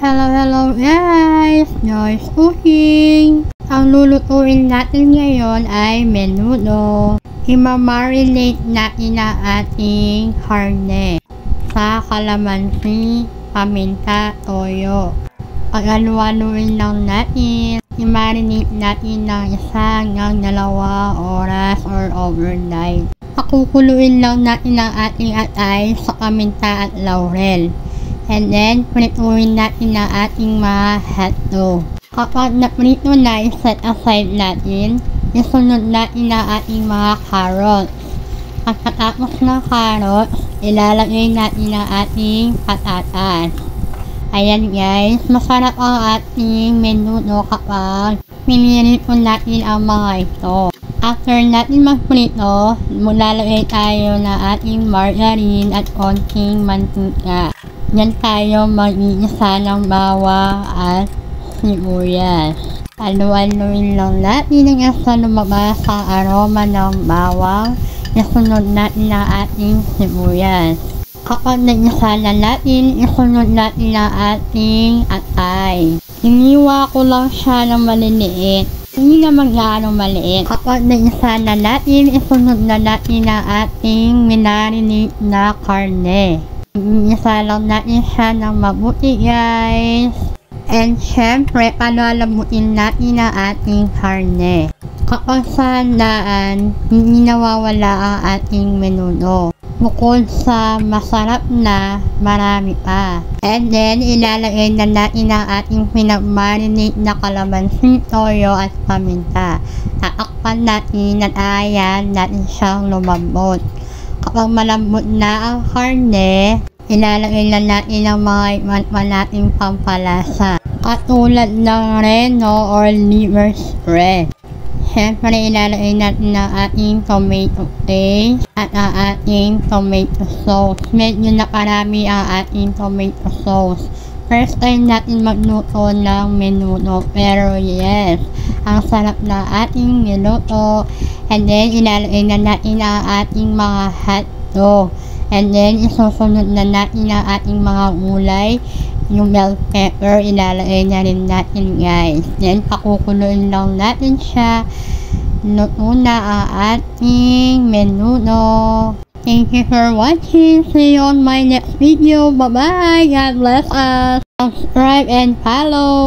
Hello guys! Joyce Cooking! Ang lulutuin natin ngayon ay menudo. Imamarinate natin ang ating karne sa kalamansi, paminta, toyo. Pag-alualuin lang natin. I-marinate natin ng 1 hanggang 2 oras or overnight. Pakukuluin lang natin ang ating atay sa paminta at laurel. And then, prituin natin ang ating mga hotdog. Kapag naprito na, i-set aside natin. Isunod natin ang ating mga carrots. Pagkatapos ng carrots, ilalagay natin ang ating patatas. Ayan guys, masarap ang ating menudo kapag pinirito natin ang mga ito. After natin magprito, maglalagay tayo ng ating margarine at konting mantika. Yan tayo mag-iisa ng bawang at sibuyas. Alu-aluin lang natin hanggang sa lumabas ang aroma ng bawang. Isunod natin ang ating sibuyas. Kapag nag-isa na natin, isunod natin ang ating atay. Hiniwa ko lang siya ng maliliit. Hindi naman gaano maliit. Kapag nag-isa na natin, isunod na natin ang ating minarinate na karne. Isa lang natin siya ng mabuti guys. And syempre, palalamutin natin ang ating karne. Kapag sandaan, hindi nawawala ang ating menudo. Bukod sa masarap na, marami pa. And then, ilalagay na natin ang ating pinag-marinate na kalamansi, toyo at paminta. Tatakpan natin at ayan natin siyang lumambot. Kapag malambot na ang karne, ilalagay na natin ang mga iba nating pampalasa. Katulad ng reno or liver spread. Siyempre, ilalagay natin ang ating tomato paste at ang ating tomato sauce. Medyo nakarami ang ating tomato sauce. First time natin magluto ng menudo, pero yes, ang sarap na ating niluto. And then, ilalagay na natin ang ating mga hotdog. And then, isusunod na natin ang ating mga gulay. Yung bell pepper, ilalagay na rin natin guys. Then, pakukuluin lang natin siya. Luto na ang ating menudo. Thank you for watching. See you on my next video. Bye-bye. God bless us. Subscribe and follow.